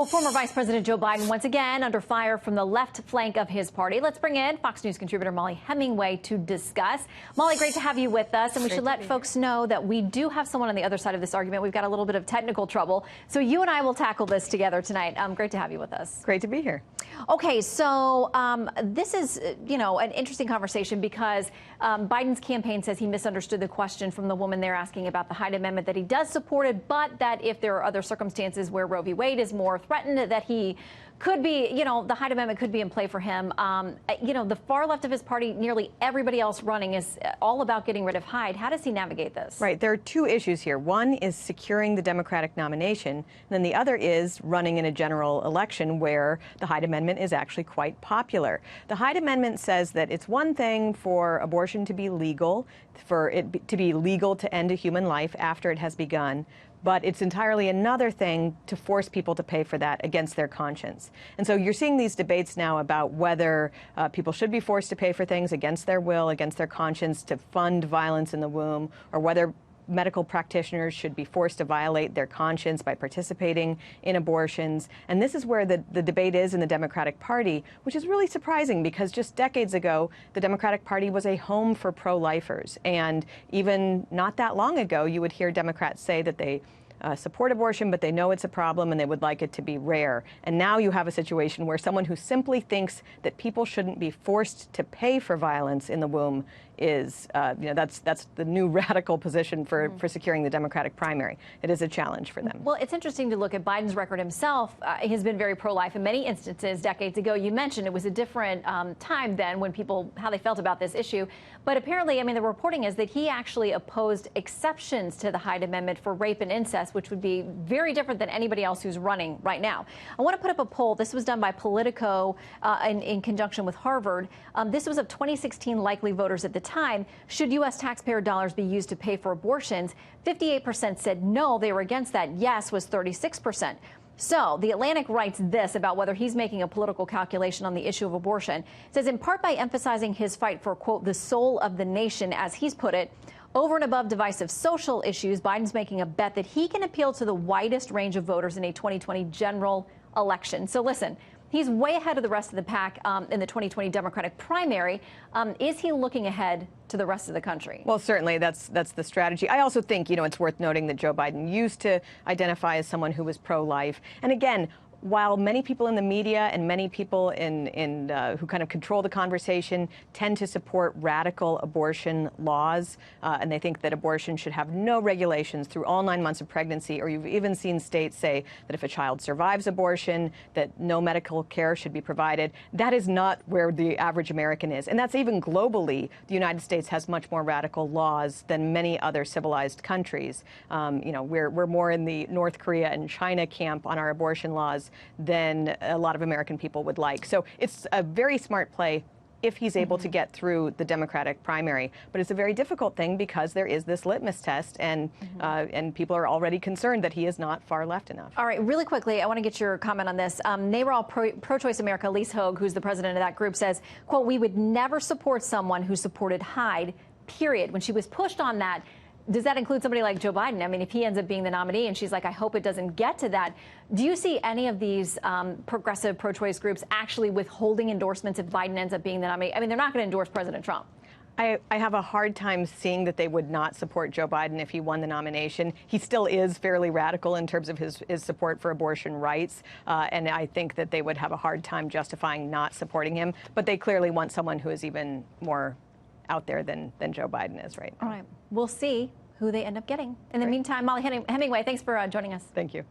Well, former Vice President Joe Biden once again under fire from the left flank of his party. Let's bring in Fox News contributor Mollie Hemmingway to discuss. Mollie, great to have you with us. And we should let folks know that we do have someone on the other side of this argument. We've got a little bit of technical trouble. So you and I will tackle this together tonight. Great to have you with us. Great to be here. Okay, so this is, an interesting conversation because Biden's campaign says he misunderstood the question from the woman there asking about the Hyde Amendment, that he does support it, but that if there are other circumstances where Roe v. Wade is more threatened, that he could be, the Hyde Amendment could be in play for him. The far left of his party, nearly everybody else running is all about getting rid of Hyde. How does he navigate this? Right. There are two issues here. One is securing the Democratic nomination, and then the other is running in a general election where the Hyde Amendment is actually quite popular. The Hyde Amendment says that it's one thing for abortion to be legal, for it to be legal to end a human life after it has begun, but it's entirely another thing to force people to pay for that against their conscience. And so you're seeing these debates now about whether people should be forced to pay for things against their will, against their conscience, to fund violence in the womb, or whether medical practitioners should be forced to violate their conscience by participating in abortions. And this is where the debate is in the Democratic Party, which is really surprising because just decades ago, the Democratic Party was a home for pro-lifers. And even not that long ago, you would hear Democrats say that they support abortion, but they know it's a problem and they would like it to be rare. And now you have a situation where someone who simply thinks that people shouldn't be forced to pay for violence in the womb is, that's the new radical position for securing the Democratic primary. It is a challenge for them. Well, it's interesting to look at Biden's record himself. He has been very pro-life in many instances decades ago. You mentioned it was a different time then when how they felt about this issue. But apparently, the reporting is that he actually opposed exceptions to the Hyde Amendment for rape and incest, which would be very different than anybody else who's running right now. I want to put up a poll. This was done by Politico in conjunction with Harvard. This was of 2016 likely voters at the time. Should U.S. taxpayer dollars be used to pay for abortions? 58% said no, they were against that. Yes was 36%. So The Atlantic writes this about whether he's making a political calculation on the issue of abortion. It says, in part by emphasizing his fight for, quote, the soul of the nation, as he's put it, over and above divisive social issues, Biden's making a bet that he can appeal to the widest range of voters in a 2020 general election. So listen, he's way ahead of the rest of the pack in the 2020 Democratic primary. Is he looking ahead to the rest of the country? Well, certainly that's the strategy. I also think, it's worth noting that Joe Biden used to identify as someone who was pro-life. And again, while many people in the media and many people who kind of control the conversation tend to support radical abortion laws, and they think that abortion should have no regulations through all 9 months of pregnancy, or you've even seen states say that if a child survives abortion, that no medical care should be provided. That is not where the average American is. And that's even globally. The United States has much more radical laws than many other civilized countries. We're more in the North Korea and China camp on our abortion laws than a lot of American people would like. So it's a very smart play if he's able to get through the Democratic primary. But it's a very difficult thing because there is this litmus test, and people are already concerned that he is not far left enough. All right, really quickly, I want to get your comment on this. NARAL Pro-Choice America, Lise Hogue, who's the president of that group, says, quote, we would never support someone who supported Hyde, period. When she was pushed on that, does that include somebody like Joe Biden? If he ends up being the nominee and she's like, I hope it doesn't get to that. Do you see any of these progressive pro-choice groups actually withholding endorsements if Biden ends up being the nominee? They're not going to endorse President Trump. I have a hard time seeing that they would not support Joe Biden if he won the nomination. He still is fairly radical in terms of his support for abortion rights, and I think that they would have a hard time justifying not supporting him. But they clearly want someone who is even more out there than Joe Biden is right now. All right. We'll see who they end up getting. In the meantime, Mollie Hemmingway, thanks for joining us. Thank you.